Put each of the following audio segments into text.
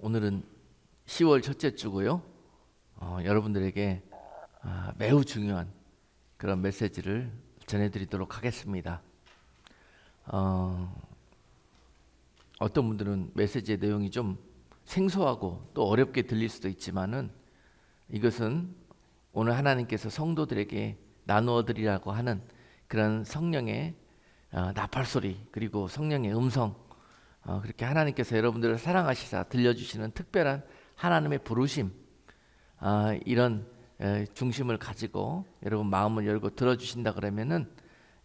오늘은 10월 첫째 주고요. 여러분들에게 매우 중요한 그런 메시지를 전해드리도록 하겠습니다. 어떤 분들은 메시지의 내용이 좀 생소하고 또 어렵게 들릴 수도 있지만은 이것은 오늘 하나님께서 성도들에게 나누어 드리라고 하는 그런 성령의 나팔소리, 그리고 성령의 음성, 그렇게 하나님께서 여러분들을 사랑하시사 들려주시는 특별한 하나님의 부르심, 이런 중심을 가지고 여러분 마음을 열고 들어주신다 그러면은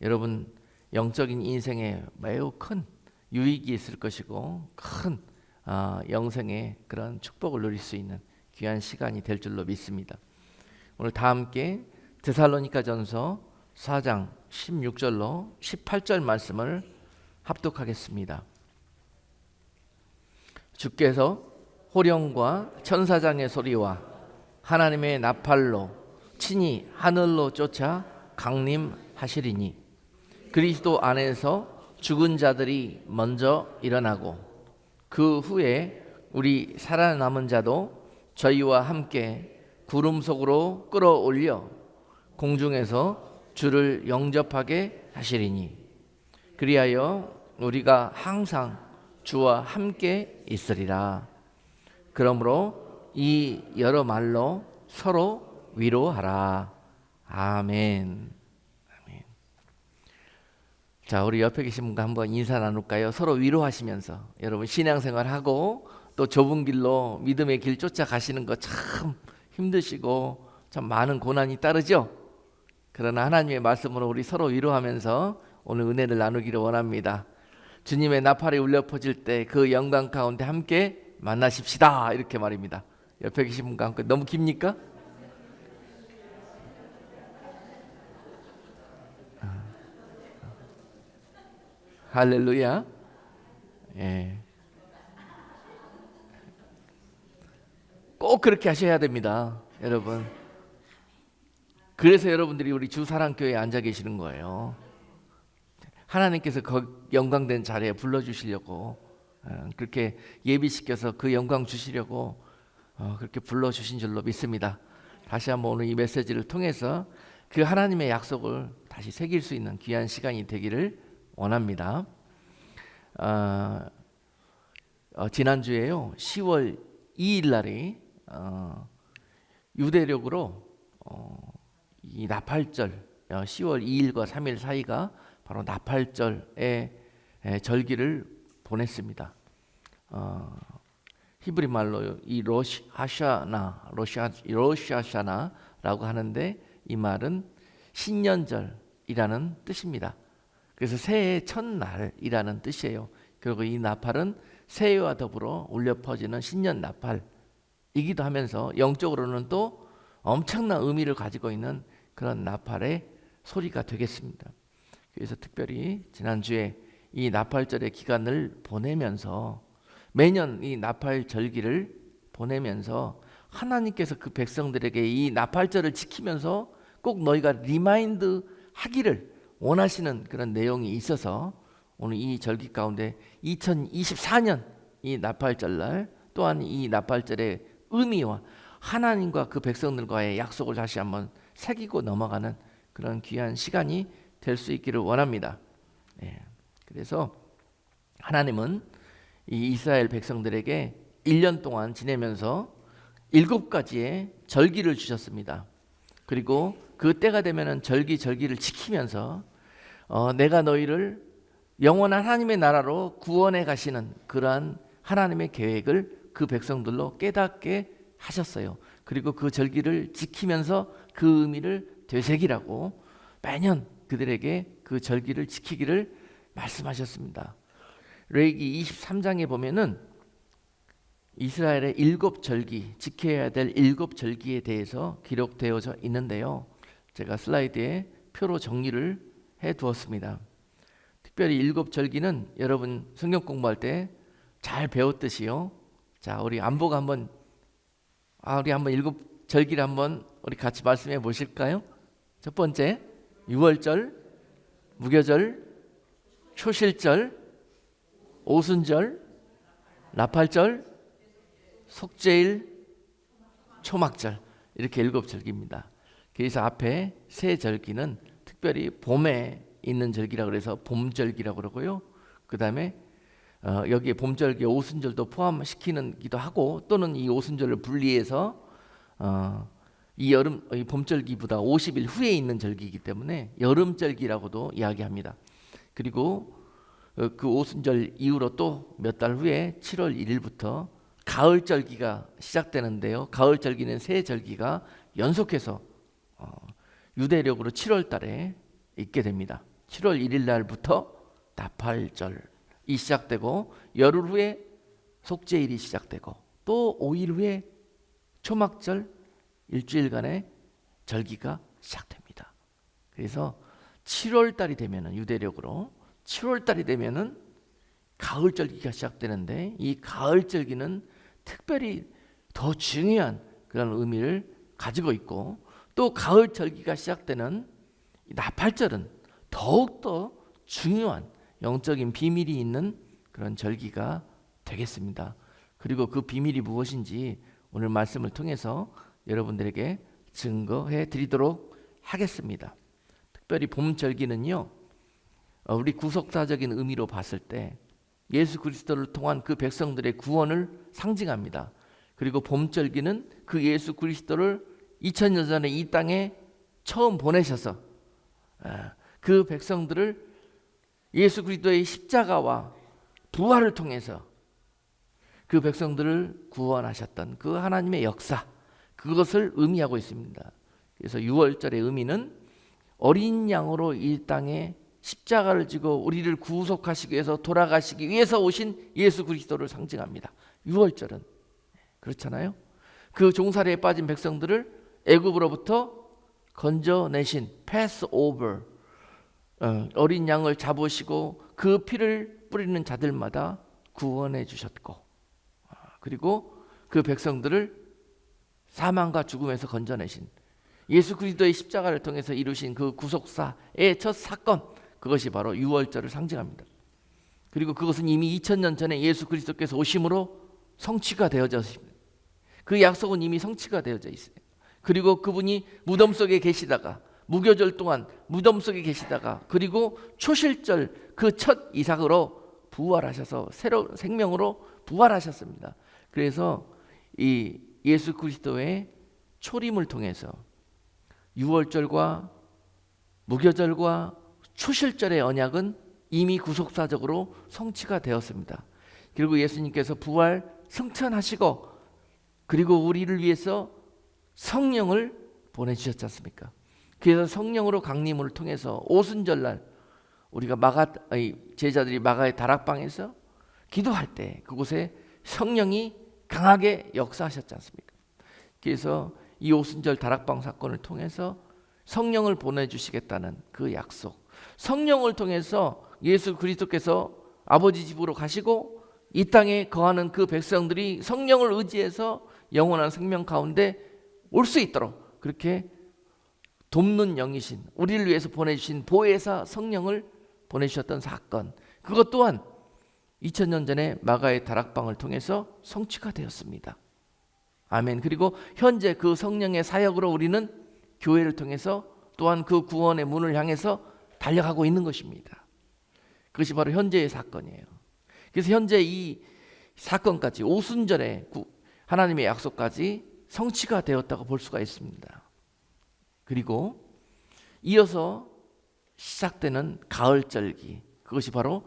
여러분 영적인 인생에 매우 큰 유익이 있을 것이고 큰 영생의 그런 축복을 누릴 수 있는 귀한 시간이 될 줄로 믿습니다. 오늘 다 함께 데살로니가전서 4장 16절로 18절 말씀을 합독하겠습니다. 주께서 호령과 천사장의 소리와 하나님의 나팔로 친히 하늘로 쫓아 강림하시리니 그리스도 안에서 죽은 자들이 먼저 일어나고 그 후에 우리 살아남은 자도 저희와 함께 구름 속으로 끌어올려 공중에서 주를 영접하게 하시리니 그리하여 우리가 항상 주와 함께 있으리라. 그러므로 이 여러 말로 서로 위로하라. 아멘. 아멘. 자, 우리 옆에 계신 분과 한번 인사 나눌까요? 서로 위로하시면서 여러분 신앙생활하고 또 좁은 길로 믿음의 길 쫓아가시는 거 참 힘드시고 참 많은 고난이 따르죠. 그러나 하나님의 말씀으로 우리 서로 위로하면서 오늘 은혜를 나누기를 원합니다. 주님의 나팔이 울려 퍼질 때 그 영광 가운데 함께 만나십시다, 이렇게 말입니다. 옆에 계신 분과 함께. 너무 깁니까? 할렐루야. 예. 꼭 그렇게 하셔야 됩니다, 여러분. 그래서 여러분들이 우리 주사랑교회에 앉아 계시는 거예요. 하나님께서 그 영광된 자리에 불러주시려고 그렇게 예비시켜서 그 영광 주시려고 그렇게 불러주신 줄로 믿습니다. 다시 한번 오늘 이 메시지를 통해서 그 하나님의 약속을 다시 새길 수 있는 귀한 시간이 되기를 원합니다. 지난주에요 10월 2일 날이 유대력으로 이 나팔절, 10월 2일과 3일 사이가 바로 나팔절의 절기를 보냈습니다. 히브리 말로 이 로샤샤나라고 하는데 이 말은 신년절이라는 뜻입니다. 그래서 새해의 첫날이라는 뜻이에요. 그리고 이 나팔은 새해와 더불어 울려 퍼지는 신년 나팔이기도 하면서 영적으로는 또 엄청난 의미를 가지고 있는 그런 나팔의 소리가 되겠습니다. 그래서 특별히 지난주에 이 나팔절의 기간을 보내면서 매년 이 나팔 절기를 보내면서 하나님께서 그 백성들에게 이 나팔절을 지키면서 꼭 너희가 리마인드 하기를 원하시는 그런 내용이 있어서 오늘 이 절기 가운데 2024년 이 나팔절날 또한 이 나팔절의 의미와 하나님과 그 백성들과의 약속을 다시 한번 새기고 넘어가는 그런 귀한 시간이 될 수 있기를 원합니다. 그래서 하나님은 이 이스라엘 백성들에게 1년 동안 지내면서 7가지의 절기를 주셨습니다. 그리고 그 때가 되면은 절기를 지키면서 내가 너희를 영원한 하나님의 나라로 구원해 가시는 그러한 하나님의 계획을 그 백성들로 깨닫게 하셨어요. 그리고 그 절기를 지키면서 그 의미를 되새기라고 매년 그들에게 그 절기를 지키기를 말씀하셨습니다. 레위기 23장에 보면은 이스라엘의 7절기, 지켜야 될 7절기에 대해서 기록되어져 있는데요. 제가 슬라이드에 표로 정리를 해 두었습니다. 특별히 7절기는 여러분 성경 공부할 때 잘 배웠듯이요. 자, 우리 안보가 한번 우리 한번 7절기를 한번 우리 같이 말씀해 보실까요? 첫 번째, 유월절, 무교절, 초실절, 오순절, 나팔절, 속죄일, 초막절 이렇게 7절기입니다. 그래서 앞에 세 절기는 특별히 봄에 있는 절기라고 그래서 봄절기라고 그러고요. 그 다음에 여기에 봄절기 오순절도 포함시키기도 하고 또는 이 오순절을 분리해서 이 봄절기보다 50일 후에 있는 절기이기 때문에 여름절기라고도 이야기합니다. 그리고 그 오순절 이후로 또 몇 달 후에 7월 1일부터 가을절기가 시작되는데요. 가을절기는 세 절기가 연속해서 유대력으로 7월 달에 있게 됩니다. 7월 1일 날부터 나팔절이 시작되고 열흘 후에 속죄일이 시작되고 또 5일 후에 초막절 일주일간의 절기가 시작됩니다. 그래서 7월 달이 되면은 유대력으로 7월 달이 되면은 가을절기가 시작되는데 이 가을절기는 특별히 더 중요한 그런 의미를 가지고 있고 또 가을절기가 시작되는 나팔절은 더욱더 중요한 영적인 비밀이 있는 그런 절기가 되겠습니다. 그리고 그 비밀이 무엇인지 오늘 말씀을 통해서 여러분들에게 증거해 드리도록 하겠습니다. 특별히 봄절기는요, 우리 구속사적인 의미로 봤을 때 예수 그리스도를 통한 그 백성들의 구원을 상징합니다. 그리고 봄절기는 그 예수 그리스도를 2000년 전에 이 땅에 처음 보내셔서 그 백성들을 예수 그리스도의 십자가와 부활을 통해서 그 백성들을 구원하셨던 그 하나님의 역사, 그것을 의미하고 있습니다. 그래서 6월절의 의미는 어린 양으로 이 땅에 십자가를 지고 우리를 구속하시기 위해서 돌아가시기 위해서 오신 예수 그리스도를 상징합니다. 6월절은 그렇잖아요. 그 종살이에 빠진 백성들을 애굽으로부터 건져내신 패스오버, 어린 양을 잡으시고 그 피를 뿌리는 자들마다 구원해 주셨고, 그리고 그 백성들을 사망과 죽음에서 건져내신 예수 그리스도의 십자가를 통해서 이루신 그 구속사의 첫 사건, 그것이 바로 6월절을 상징합니다. 그리고 그것은 이미 2000년 전에 예수 그리스도께서 오심으로 성취가 되어져 있습니다. 그 약속은 이미 성취가 되어져 있어요. 그리고 그분이 무덤 속에 계시다가 무교절 동안 무덤 속에 계시다가 그리고 초실절 그 첫 이삭으로 부활하셔서 새로운 생명으로 부활하셨습니다. 그래서 이 예수 그리스도의 초림을 통해서 6월절과 무교절과 초실절의 언약은 이미 구속사적으로 성취가 되었습니다. 그리고 예수님께서 부활 승천하시고 그리고 우리를 위해서 성령을 보내주셨지 않습니까? 그래서 성령으로 강림을 통해서 오순절날 우리가 제자들이 마가의 다락방에서 기도할 때 그곳에 성령이 강하게 역사하셨지 않습니까? 그래서 이 오순절 다락방 사건을 통해서 성령을 보내주시겠다는 그 약속, 성령을 통해서 예수 그리스도께서 아버지 집으로 가시고 이 땅에 거하는 그 백성들이 성령을 의지해서 영원한 생명 가운데 올 수 있도록 그렇게 돕는 영이신 우리를 위해서 보내주신 보혜사 성령을 보내주셨던 사건, 그것 또한 2000년 전에 마가의 다락방을 통해서 성취가 되었습니다. 아멘. 그리고 현재 그 성령의 사역으로 우리는 교회를 통해서 또한 그 구원의 문을 향해서 달려가고 있는 것입니다. 그것이 바로 현재의 사건이에요. 그래서 현재 이 사건까지 오순절에 하나님의 약속까지 성취가 되었다고 볼 수가 있습니다. 그리고 이어서 시작되는 가을절기, 그것이 바로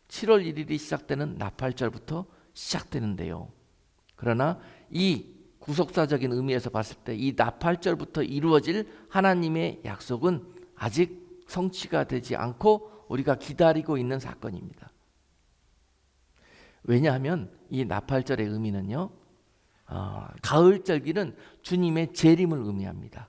7월 1일이 시작되는 나팔절부터 시작되는데요. 그러나 이 구속사적인 의미에서 봤을 때 이 나팔절부터 이루어질 하나님의 약속은 아직 성취가 되지 않고 우리가 기다리고 있는 사건입니다. 왜냐하면 이 나팔절의 의미는요, 가을절기는 주님의 재림을 의미합니다.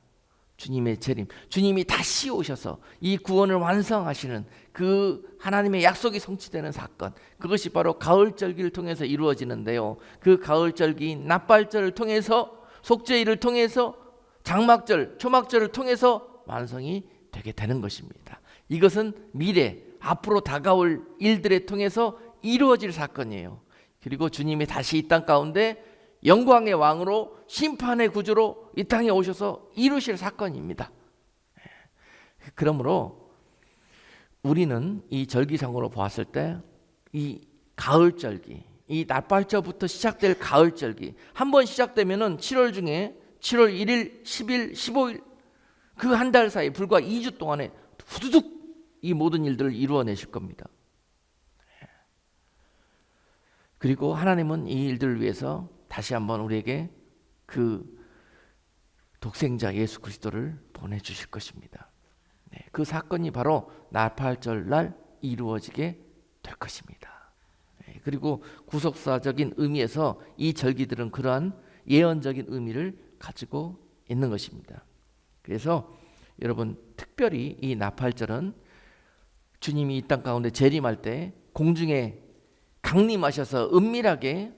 주님의 재림, 주님이 다시 오셔서 이 구원을 완성하시는 그 하나님의 약속이 성취되는 사건, 그것이 바로 가을절기를 통해서 이루어지는데요. 그 가을절기 나팔절을 통해서, 속죄일을 통해서, 장막절, 초막절을 통해서 완성이 되게 되는 것입니다. 이것은 미래, 앞으로 다가올 일들에 통해서 이루어질 사건이에요. 그리고 주님이 다시 이 땅 가운데 영광의 왕으로 심판의 구주로 이 땅에 오셔서 이루실 사건입니다. 그러므로 우리는 이 절기상으로 보았을 때 이 가을절기, 이 나팔절부터 시작될 가을절기, 한번 시작되면은 7월 중에 7월 1일, 10일, 15일 그 한 달 사이 불과 2주 동안에 후두둑 이 모든 일들을 이루어내실 겁니다. 그리고 하나님은 이 일들을 위해서 다시 한번 우리에게 그 독생자 예수 그리스도를 보내주실 것입니다. 그 사건이 바로 나팔절 날 이루어지게 될 것입니다. 그리고 구속사적인 의미에서 이 절기들은 그러한 예언적인 의미를 가지고 있는 것입니다. 그래서 여러분 특별히 이 나팔절은 주님이 이 땅 가운데 재림할 때 공중에 강림하셔서 은밀하게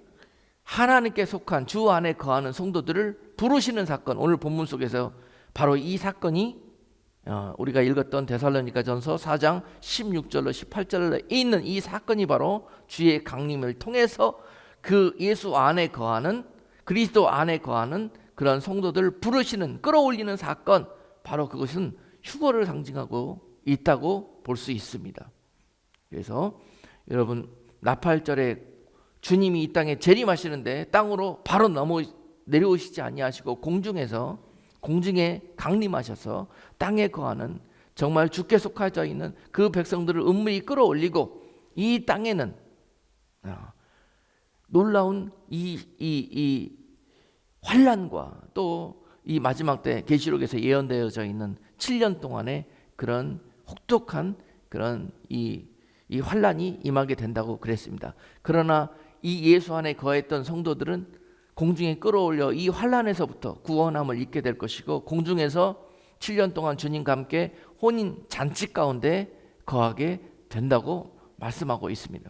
하나님께 속한 주 안에 거하는 성도들을 부르시는 사건, 오늘 본문 속에서 바로 이 사건이 우리가 읽었던 데살로니가전서 4장 16절로 18절에 있는 이 사건이 바로 주의 강림을 통해서 그 예수 안에 거하는, 그리스도 안에 거하는 그런 성도들을 부르시는, 끌어올리는 사건, 바로 그것은 휴거를 상징하고 있다고 볼 수 있습니다. 그래서 여러분 나팔절에 주님이 이 땅에 재림하시는데 땅으로 바로 내려오시지 아니하시고 공중에 강림하셔서 땅에 거하는 정말 주께 속하여 있는 그 백성들을 은밀히 끌어올리고 이 땅에는 놀라운 이 환난과 또 이 마지막 때 계시록에서 예언되어져 있는 7년 동안의 그런 혹독한 그런 이 환난이 임하게 된다고 그랬습니다. 그러나 이 예수 안에 거했던 성도들은 공중에 끌어올려 이 환난에서부터 구원함을 입게 될 것이고 공중에서 7년 동안 주님과 함께 혼인 잔치 가운데 거하게 된다고 말씀하고 있습니다.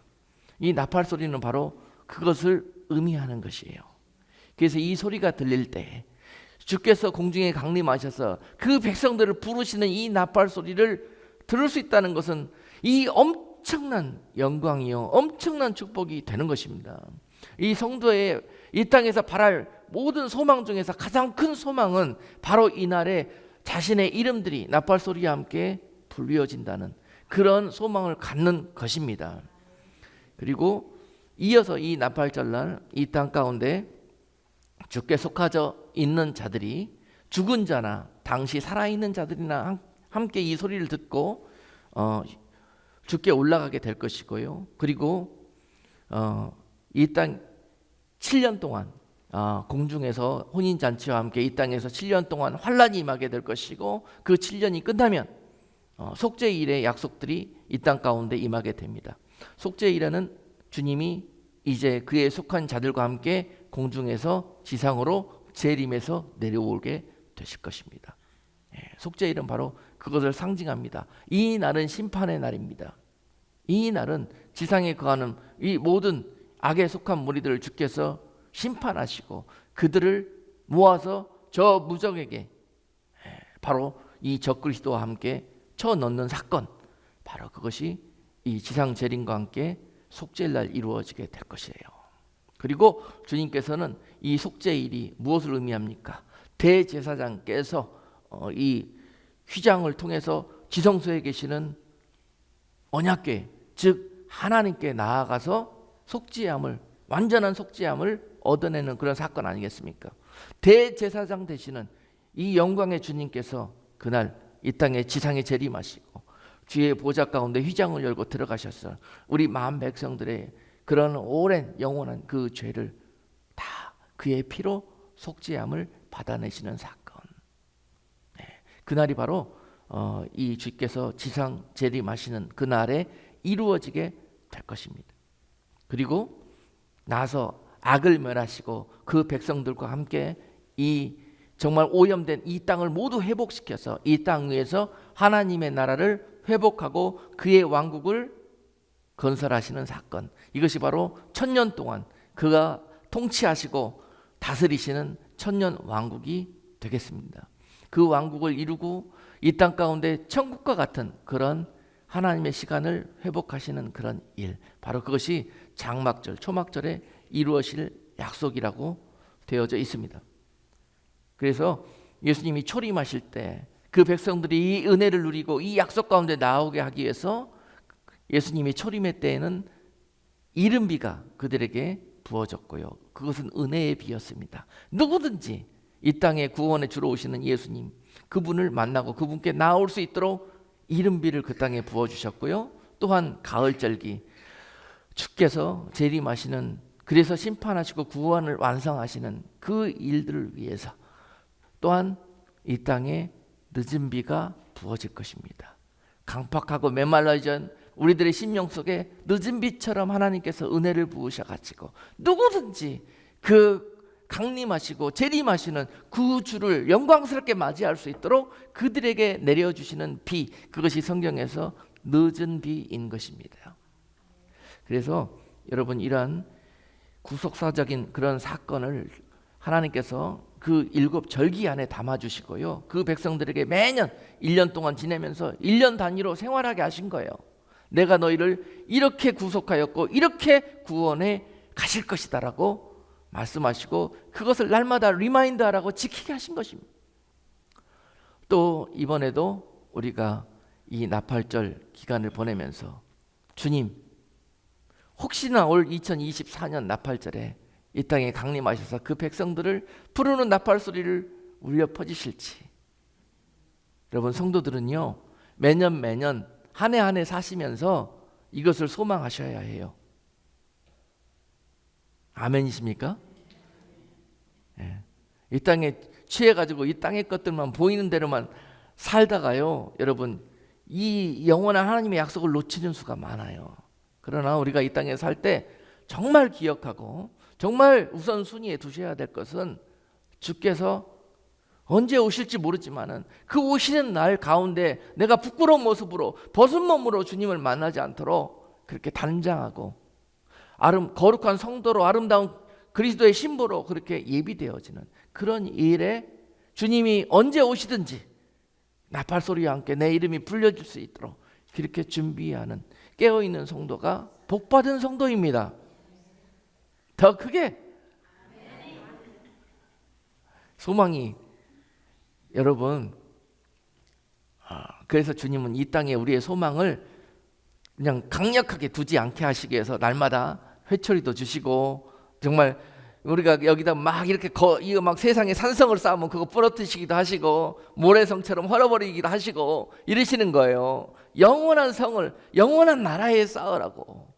이 나팔 소리는 바로 그것을 의미하는 것이에요. 그래서 이 소리가 들릴 때 주께서 공중에 강림하셔서 그 백성들을 부르시는 이 나팔 소리를 들을 수 있다는 것은 이 엄청난 영광이요, 엄청난 축복이 되는 것입니다. 이 성도의 이 땅에서 바랄 모든 소망 중에서 가장 큰 소망은 바로 이날에 자신의 이름들이 나팔 소리와 함께 불리어진다는 그런 소망을 갖는 것입니다. 그리고 이어서 이 나팔절날 이 땅 가운데 주께 속하여 있는 자들이 죽은 자나 당시 살아있는 자들이나 함께 이 소리를 듣고 주께 올라가게 될 것이고요. 그리고 이 땅 7년 동안 공중에서 혼인잔치와 함께 이 땅에서 7년 동안 환란이 임하게 될 것이고 그 7년이 끝나면 속죄일의 약속들이 이 땅 가운데 임하게 됩니다. 속죄일에는 주님이 이제 그에 속한 자들과 함께 공중에서 지상으로 재림해서 내려오게 되실 것입니다. 속죄일은 바로 그것을 상징합니다. 이 날은 심판의 날입니다. 이 날은 지상에 거하는 이 모든 악에 속한 무리들을 주께서 심판하시고 그들을 모아서 저 무적에게 바로 이 적그리스도와 함께 쳐넣는 사건, 바로 그것이 이 지상 재림과 함께 속죄일날 이루어지게 될 것이에요. 그리고 주님께서는 이 속죄일이 무엇을 의미합니까? 대제사장께서 이 휘장을 통해서 지성소에 계시는 언약궤, 즉 하나님께 나아가서 속죄함을, 완전한 속죄함을 얻어내는 그런 사건 아니겠습니까? 대제사장 되시는 이 영광의 주님께서 그날 이 땅에 지상에 재림하시고 주의 보좌 가운데 휘장을 열고 들어가셔서 우리 마음 백성들의 그런 오랜 영원한 그 죄를 다 그의 피로 속죄함을 받아내시는 사건. 그날이 바로 이 주께서 지상 재림하시는 그날에 이루어지게 될 것입니다. 그리고 나서 악을 멸하시고 그 백성들과 함께 이 정말 오염된 이 땅을 모두 회복시켜서 이 땅 위에서 하나님의 나라를 회복하고 그의 왕국을 건설하시는 사건, 이것이 바로 1000년 동안 그가 통치하시고 다스리시는 천년 왕국이 되겠습니다. 그 왕국을 이루고 이 땅 가운데 천국과 같은 그런 하나님의 시간을 회복하시는 그런 일, 바로 그것이 장막절, 초막절에 이루어질 약속이라고 되어져 있습니다. 그래서 예수님이 초림하실 때 그 백성들이 이 은혜를 누리고 이 약속 가운데 나오게 하기 위해서 예수님이 초림의 때에는 이른비가 그들에게 부어졌고요. 그것은 은혜의 비였습니다. 누구든지 이 땅에 구원에 주러 오시는 예수님, 그분을 만나고 그분께 나올 수 있도록 이른비를 그 땅에 부어주셨고요. 또한 가을절기 주께서 재림하시는, 그래서 심판하시고 구원을 완성하시는 그 일들을 위해서 또한 이 땅에 늦은 비가 부어질 것입니다. 강팍하고 메말라진 우리들의 심령 속에 늦은 비처럼 하나님께서 은혜를 부으셔가지고 누구든지 그 강림하시고 재림하시는 그 주를 영광스럽게 맞이할 수 있도록 그들에게 내려주시는 비, 그것이 성경에서 늦은 비인 것입니다. 그래서 여러분, 이러한 구속사적인 그런 사건을 하나님께서 그 7절기 안에 담아주시고요, 그 백성들에게 매년 1년 동안 지내면서 1년 단위로 생활하게 하신 거예요. 내가 너희를 이렇게 구속하였고 이렇게 구원해 가실 것이다 라고 말씀하시고 그것을 날마다 리마인드하라고 지키게 하신 것입니다. 또 이번에도 우리가 이 나팔절 기간을 보내면서 주님, 혹시나 올 2024년 나팔절에 이 땅에 강림하셔서 그 백성들을 부르는 나팔 소리를 울려 퍼지실지. 여러분, 성도들은요 매년 한 해 한 해 사시면서 이것을 소망하셔야 해요. 아멘이십니까? 예. 이 땅에 취해가지고 이 땅의 것들만 보이는 대로만 살다가요, 여러분, 이 영원한 하나님의 약속을 놓치는 수가 많아요. 그러나 우리가 이 땅에 살 때 정말 기억하고 정말 우선순위에 두셔야 될 것은 주께서 언제 오실지 모르지만은 그 오시는 날 가운데 내가 부끄러운 모습으로 벗은 몸으로 주님을 만나지 않도록 그렇게 단장하고 거룩한 성도로 아름다운 그리스도의 신부로 그렇게 예비되어지는 그런 일에 주님이 언제 오시든지 나팔 소리와 함께 내 이름이 불려질 수 있도록 그렇게 준비하는 깨어있는 성도가 복받은 성도입니다. 더 크게 소망이, 여러분, 그래서 주님은 이 땅에 우리의 소망을 그냥 강력하게 두지 않게 하시기 위해서 날마다 회초리도 주시고, 정말 우리가 여기다 막 이렇게 이거 막 세상에 산성을 쌓으면 그거 부러뜨시기도 하시고 모래성처럼 헐어버리기도 하시고 이러시는 거예요. 영원한 성을 영원한 나라에 쌓으라고.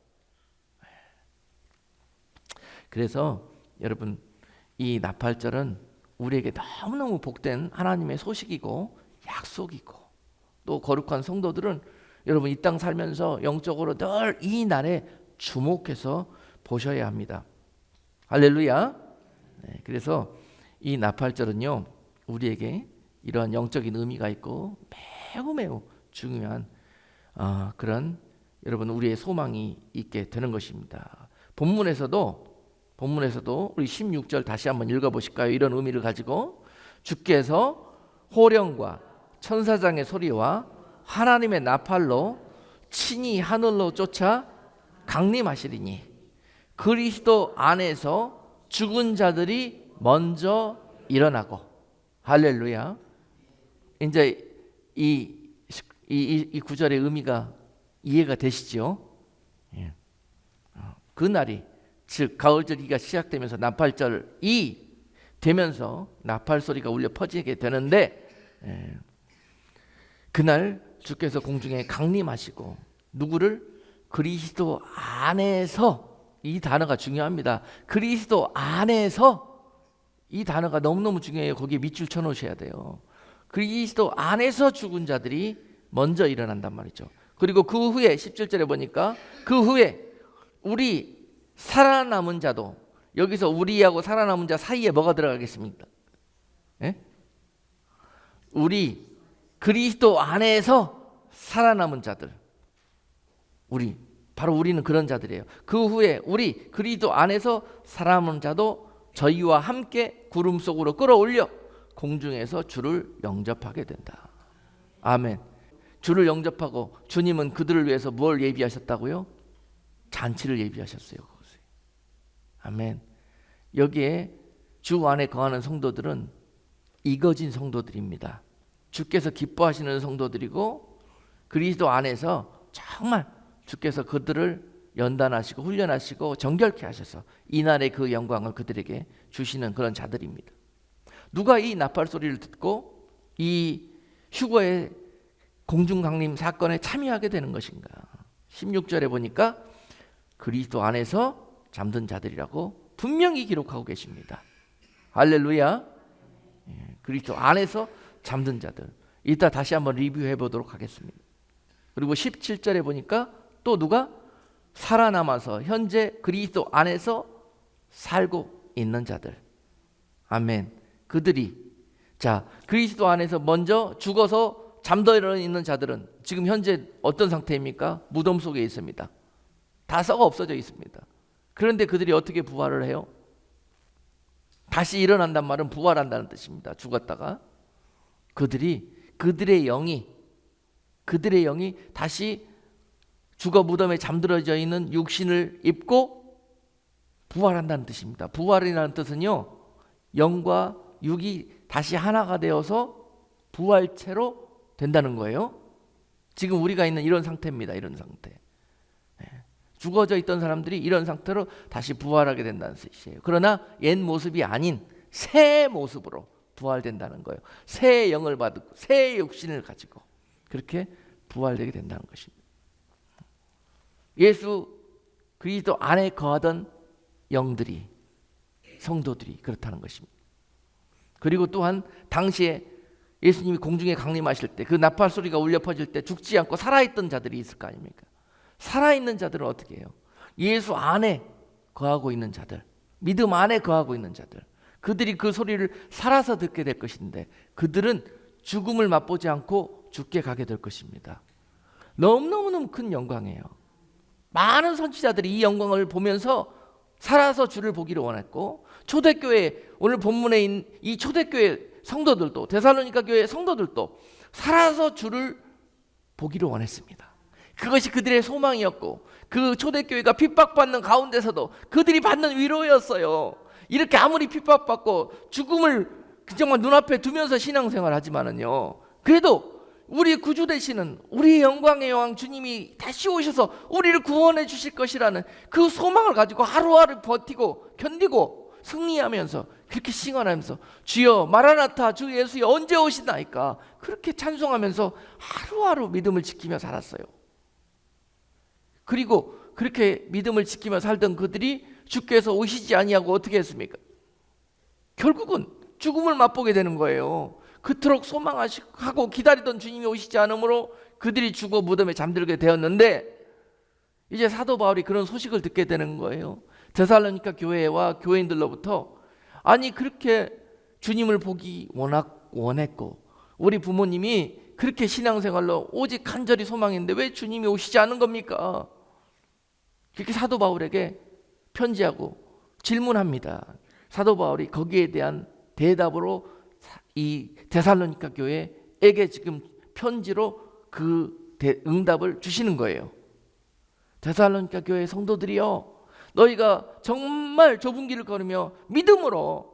그래서 여러분, 이 나팔절은 우리에게 너무너무 복된 하나님의 소식이고 약속이고, 또 거룩한 성도들은 여러분 이 땅 살면서 영적으로 늘 이 날에 주목해서 보셔야 합니다. 할렐루야. 네, 그래서 이 나팔절은요 우리에게 이러한 영적인 의미가 있고 매우 중요한 그런 여러분 우리의 소망이 있게 되는 것입니다. 본문에서도 우리 16절 다시 한번 읽어보실까요? 이런 의미를 가지고 주께서 호령과 천사장의 소리와 하나님의 나팔로 친히 하늘로 쫓아 강림하시리니 그리스도 안에서 죽은 자들이 먼저 일어나고. 할렐루야. 이제 이 구절의 의미가 이해가 되시죠? 예. 그 날이, 즉 가을절기가 시작되면서 나팔절이 되면서 나팔 소리가 울려 퍼지게 되는데, 그날 주께서 공중에 강림하시고 누구를? 그리스도 안에서. 이 단어가 중요합니다. 그리스도 안에서. 이 단어가 너무너무 중요해요. 거기에 밑줄 쳐놓으셔야 돼요. 그리스도 안에서 죽은 자들이 먼저 일어난단 말이죠. 그리고 그 후에 17절에 보니까 그 후에 우리 살아남은 자도, 여기서 우리하고 살아남은 자 사이에 뭐가 들어가겠습니까? 예? 우리 그리스도 안에서 살아남은 자들, 바로 우리는 그런 자들이에요. 그 후에 우리 그리스도 안에서 살아남은 자도 저희와 함께 구름 속으로 끌어올려 공중에서 주를 영접하게 된다. 아멘. 주를 영접하고, 주님은 그들을 위해서 뭘 예비하셨다고요? 잔치를 예비하셨어요. 그것을. 아멘. 여기에 주 안에 거하는 성도들은 이거진 성도들입니다. 주께서 기뻐하시는 성도들이고 그리스도 안에서 정말 주께서 그들을 연단하시고 훈련하시고 정결케 하셔서 이날의 그 영광을 그들에게 주시는 그런 자들입니다. 누가 이 나팔 소리를 듣고 이 휴거의 공중강림 사건에 참여하게 되는 것인가? 16절에 보니까 그리스도 안에서 잠든 자들이라고 분명히 기록하고 계십니다. 할렐루야. 그리스도 안에서 잠든 자들. 이따 다시 한번 리뷰해 보도록 하겠습니다. 그리고 17절에 보니까 또 누가 살아남아서 현재 그리스도 안에서 살고 있는 자들. 아멘. 그들이 그리스도 안에서 먼저 죽어서 잠들어 있는 자들은 지금 현재 어떤 상태입니까? 무덤 속에 있습니다. 다 썩어 없어져 있습니다. 그런데 그들이 어떻게 부활을 해요? 다시 일어난단 말은 부활한다는 뜻입니다. 죽었다가 그들의 영이 다시 죽어 무덤에 잠들어져 있는 육신을 입고 부활한다는 뜻입니다. 부활이라는 뜻은요, 영과 육이 다시 하나가 되어서 부활체로 된다는 거예요. 지금 우리가 있는 이런 상태입니다. 이런 상태. 죽어져 있던 사람들이 이런 상태로 다시 부활하게 된다는 뜻이에요. 그러나 옛 모습이 아닌 새 모습으로 부활된다는 거예요. 새 영을 받고 새 육신을 가지고 그렇게 부활되게 된다는 것입니다. 예수 그리스도 안에 거하던 영들이, 성도들이 그렇다는 것입니다. 그리고 또한 당시에 예수님이 공중에 강림하실 때 그 나팔 소리가 울려 퍼질 때 죽지 않고 살아있던 자들이 있을 거 아닙니까? 살아있는 자들은 어떻게 해요? 예수 안에 거하고 있는 자들, 믿음 안에 거하고 있는 자들, 그들이 그 소리를 살아서 듣게 될 것인데 그들은 죽음을 맛보지 않고 죽게 가게 될 것입니다. 너무너무 큰 영광이에요. 많은 선지자들이 이 영광을 보면서 살아서 주를 보기를 원했고, 초대교회 오늘 본문에 있는 이 초대교회 성도들도, 데살로니가 교회 성도들도 살아서 주를 보기를 원했습니다. 그것이 그들의 소망이었고, 그 초대교회가 핍박받는 가운데서도 그들이 받는 위로였어요. 이렇게 아무리 핍박받고 죽음을 정말 눈앞에 두면서 신앙생활 하지만은요, 그래도 우리 구주 되시는 우리 영광의 여왕 주님이 다시 오셔서 우리를 구원해 주실 것이라는 그 소망을 가지고 하루하루 버티고 견디고 승리하면서 그렇게 싱언하면서 주여 마라나타 주 예수여 언제 오시나이까 그렇게 찬송하면서 하루하루 믿음을 지키며 살았어요. 그리고 그렇게 믿음을 지키며 살던 그들이 주께서 오시지 아니하고 어떻게 했습니까? 결국은 죽음을 맛보게 되는 거예요. 그토록 소망하고 기다리던 주님이 오시지 않으므로 그들이 죽어 무덤에 잠들게 되었는데, 이제 사도 바울이 그런 소식을 듣게 되는 거예요. 데살로니가 교회와 교인들로부터 아니 그렇게 주님을 보기 원했고 우리 부모님이 그렇게 신앙생활로 오직 간절히 소망했는데 왜 주님이 오시지 않은 겁니까? 그렇게 사도 바울에게 편지하고 질문합니다. 사도 바울이 거기에 대한 대답으로 이 데살로니가 교회에게 지금 편지로 그 응답을 주시는 거예요. 데살로니가 교회 성도들이여, 너희가 정말 좁은 길을 걸으며 믿음으로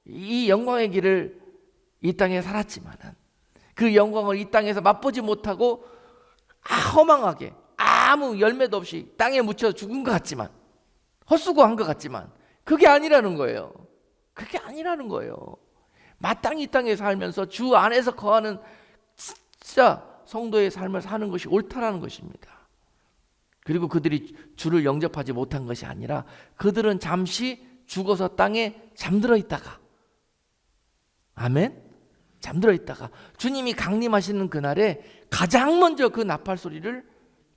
이 영광의 길을 이 땅에 살았지만은 그 영광을 이 땅에서 맛보지 못하고 허망하게 아무 열매도 없이 땅에 묻혀 죽은 것 같지만, 헛수고한 것 같지만 그게 아니라는 거예요. 그게 아니라는 거예요. 마땅히 이 땅에 살면서 주 안에서 거하는 진짜 성도의 삶을 사는 것이 옳다라는 것입니다. 그리고 그들이 주를 영접하지 못한 것이 아니라 그들은 잠시 죽어서 땅에 잠들어 있다가, 아멘? 잠들어 있다가 주님이 강림하시는 그날에 가장 먼저 그 나팔 소리를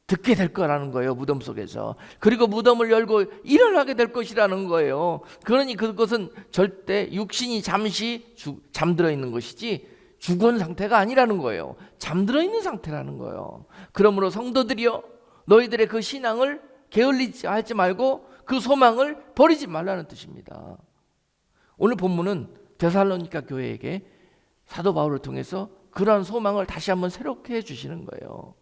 듣게 될 거라는 거예요. 무덤 속에서. 그리고 무덤을 열고 일어나게 될 것이라는 거예요. 그러니 그것은 절대 육신이 잠시 잠들어 있는 것이지 죽은 상태가 아니라는 거예요. 잠들어 있는 상태라는 거예요. 그러므로 성도들이여, 너희들의 그 신앙을 게을리지 하지 말고 그 소망을 버리지 말라는 뜻입니다. 오늘 본문은 데살로니가 교회에게 사도 바울을 통해서 그러한 소망을 다시 한번 새롭게 해주시는 거예요.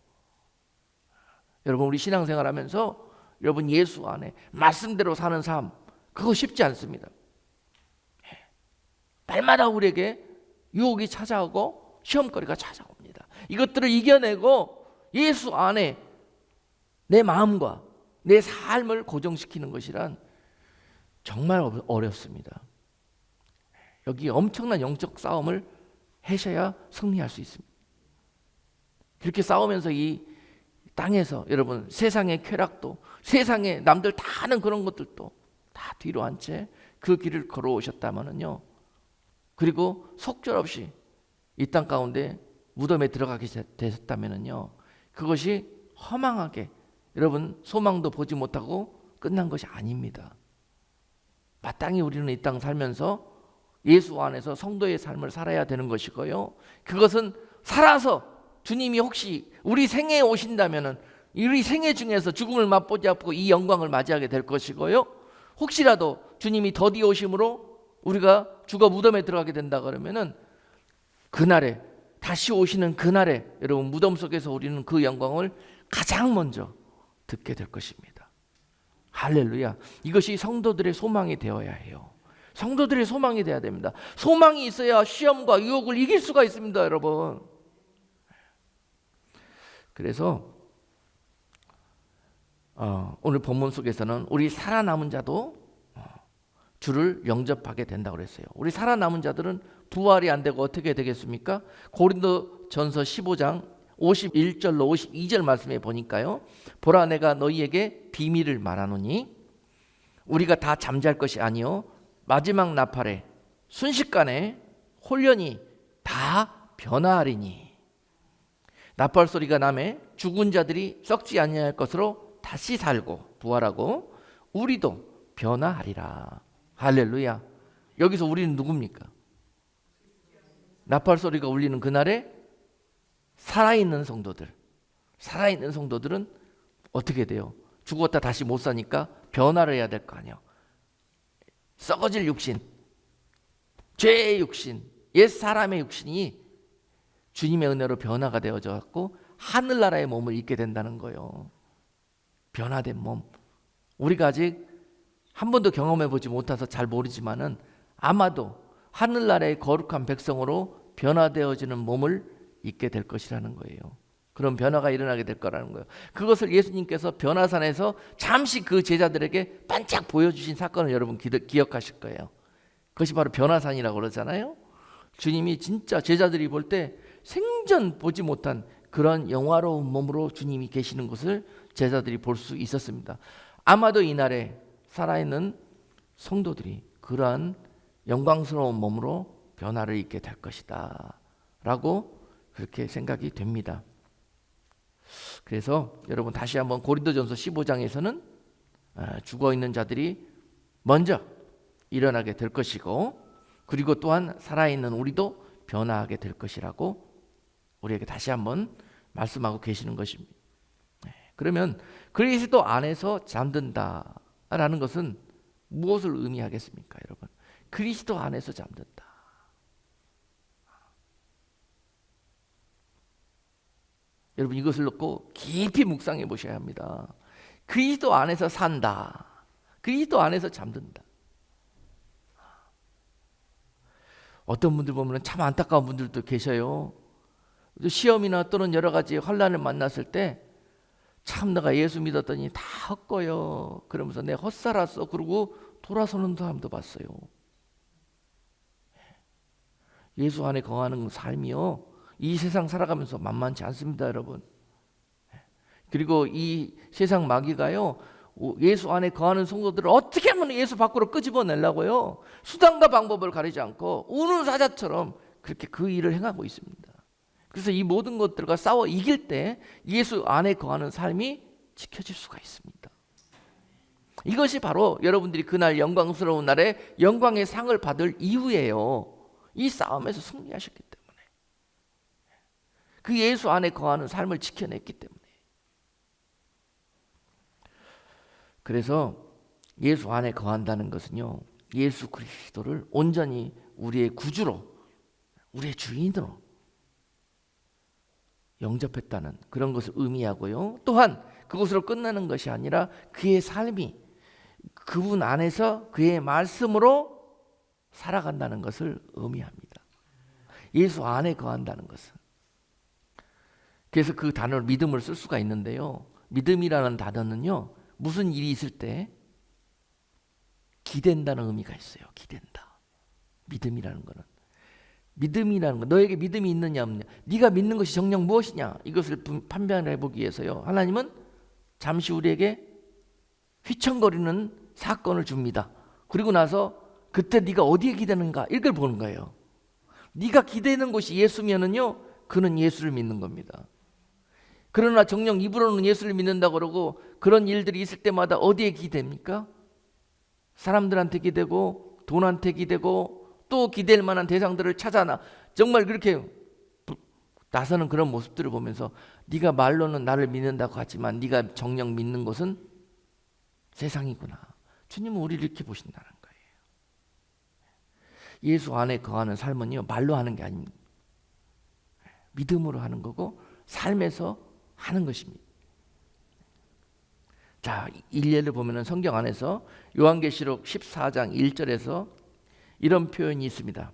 여러분, 우리 신앙생활 하면서 여러분 예수 안에 말씀대로 사는 삶, 그거 쉽지 않습니다. 날마다 우리에게 유혹이 찾아오고 시험거리가 찾아옵니다. 이것들을 이겨내고 예수 안에 내 마음과 내 삶을 고정시키는 것이란 정말 어렵습니다. 여기 엄청난 영적 싸움을 하셔야 승리할 수 있습니다. 그렇게 싸우면서 이 땅에서 여러분 세상의 쾌락도, 세상에 남들 다 하는 그런 것들도 다 뒤로 한 채 그 길을 걸어오셨다면은요, 그리고 속절없이 이 땅 가운데 무덤에 들어가게 되셨다면은요, 그것이 허망하게 여러분 소망도 보지 못하고 끝난 것이 아닙니다. 마땅히 우리는 이 땅 살면서 예수 안에서 성도의 삶을 살아야 되는 것이고요, 그것은 살아서 주님이 혹시 우리 생애에 오신다면은 우리 생애 중에서 죽음을 맛보지 않고 이 영광을 맞이하게 될 것이고요, 혹시라도 주님이 더디 오심으로 우리가 죽어 무덤에 들어가게 된다 그러면은 그날에 다시 오시는 그날에 여러분 무덤 속에서 우리는 그 영광을 가장 먼저 듣게 될 것입니다. 할렐루야. 이것이 성도들의 소망이 되어야 해요. 성도들의 소망이 되어야 됩니다. 소망이 있어야 시험과 유혹을 이길 수가 있습니다, 여러분. 그래서 오늘 본문 속에서는 우리 살아남은 자도 주를 영접하게 된다고 그랬어요. 우리 살아남은 자들은 부활이 안 되고 어떻게 되겠습니까? 고린도전서 15장 51절로 52절 말씀에 보니까요, 보라 내가 너희에게 비밀을 말하노니 우리가 다 잠잘 것이 아니요 마지막 나팔에 순식간에 홀연히 다 변화하리니 나팔 소리가 나매 죽은 자들이 썩지 아니할 것으로 다시 살고 부활하고 우리도 변화하리라. 할렐루야. 여기서 우리는 누굽니까? 나팔 소리가 울리는 그날에 살아있는 성도들. 살아있는 성도들은 어떻게 돼요? 죽었다 다시 못 사니까 변화를 해야 될 거 아니에요. 썩어질 육신, 죄의 육신, 옛 사람의 육신이 주님의 은혜로 변화가 되어져 갖고 하늘나라의 몸을 입게 된다는 거예요. 변화된 몸. 우리가 아직 한 번도 경험해 보지 못해서 잘 모르지만은 아마도 하늘나라의 거룩한 백성으로 변화되어지는 몸을 입게 될 것이라는 거예요. 그런 변화가 일어나게 될 거라는 거예요. 그것을 예수님께서 변화산에서 잠시 그 제자들에게 반짝 보여주신 사건을 여러분 기억하실 거예요. 그것이 바로 변화산이라고 그러잖아요. 주님이 진짜 제자들이 볼 때 생전 보지 못한 그런 영화로운 몸으로 주님이 계시는 것을 제자들이 볼 수 있었습니다. 아마도 이날에 살아있는 성도들이 그러한 영광스러운 몸으로 변화를 입게 될 것이다 라고 그렇게 생각이 됩니다. 그래서 여러분 다시 한번 고린도전서 15장에서는 죽어있는 자들이 먼저 일어나게 될 것이고, 그리고 또한 살아있는 우리도 변화하게 될 것이라고 우리에게 다시 한번 말씀하고 계시는 것입니다. 그러면 그리스도 안에서 잠든다라는 것은 무엇을 의미하겠습니까, 여러분? 그리스도 안에서 잠든다. 여러분 이것을 놓고 깊이 묵상해 보셔야 합니다. 그리스도 안에서 산다. 그리스도 안에서 잠든다. 어떤 분들 보면 참 안타까운 분들도 계셔요. 시험이나 또는 여러 가지 환난을 만났을 때 참 내가 예수 믿었더니 다 헛거요. 그러면서 내 헛살았어. 그러고 돌아서는 사람도 봤어요. 예수 안에 거하는 삶이요, 이 세상 살아가면서 만만치 않습니다, 여러분. 그리고 이 세상 마귀가요, 예수 안에 거하는 성도들을 어떻게 하면 예수 밖으로 끄집어내려고요, 수단과 방법을 가리지 않고 우는 사자처럼 그렇게 그 일을 행하고 있습니다. 그래서 이 모든 것들과 싸워 이길 때 예수 안에 거하는 삶이 지켜질 수가 있습니다. 이것이 바로 여러분들이 그날 영광스러운 날에 영광의 상을 받을 이유예요. 이 싸움에서 승리하셨기 때문에, 그 예수 안에 거하는 삶을 지켜냈기 때문에. 그래서 예수 안에 거한다는 것은요, 예수 그리스도를 온전히 우리의 구주로, 우리의 주인으로 영접했다는 그런 것을 의미하고요, 또한 그것으로 끝나는 것이 아니라 그의 삶이 그분 안에서 그의 말씀으로 살아간다는 것을 의미합니다. 예수 안에 거한다는 것은. 그래서 그 단어를 믿음을 쓸 수가 있는데요. 믿음이라는 단어는요, 무슨 일이 있을 때 기댄다는 의미가 있어요. 기댄다. 믿음이라는 거는. 믿음이라는 거, 너에게 믿음이 있느냐 없느냐, 네가 믿는 것이 정녕 무엇이냐, 이것을 판별해 보기 위해서요, 하나님은 잠시 우리에게 휘청거리는 사건을 줍니다. 그리고 나서 그때 네가 어디에 기대는가 이걸 보는 거예요. 네가 기대는 곳이 예수면은요, 그는 예수를 믿는 겁니다. 그러나 정녕 입으로는 예수를 믿는다고 그러고 그런 일들이 있을 때마다 어디에 기대입니까? 사람들한테 기대고 돈한테 기대고 또 기댈 만한 대상들을 찾아나 정말 그렇게 나서는 그런 모습들을 보면서 네가 말로는 나를 믿는다고 하지만 네가 정녕 믿는 것은 세상이구나. 주님은 우리를 이렇게 보신다는 거예요. 예수 안에 거하는 삶은요, 말로 하는 게 아닙니다. 믿음으로 하는 거고 삶에서 하는 것입니다. 자, 일례를 보면은 성경 안에서 요한계시록 14장 1절에서 이런 표현이 있습니다.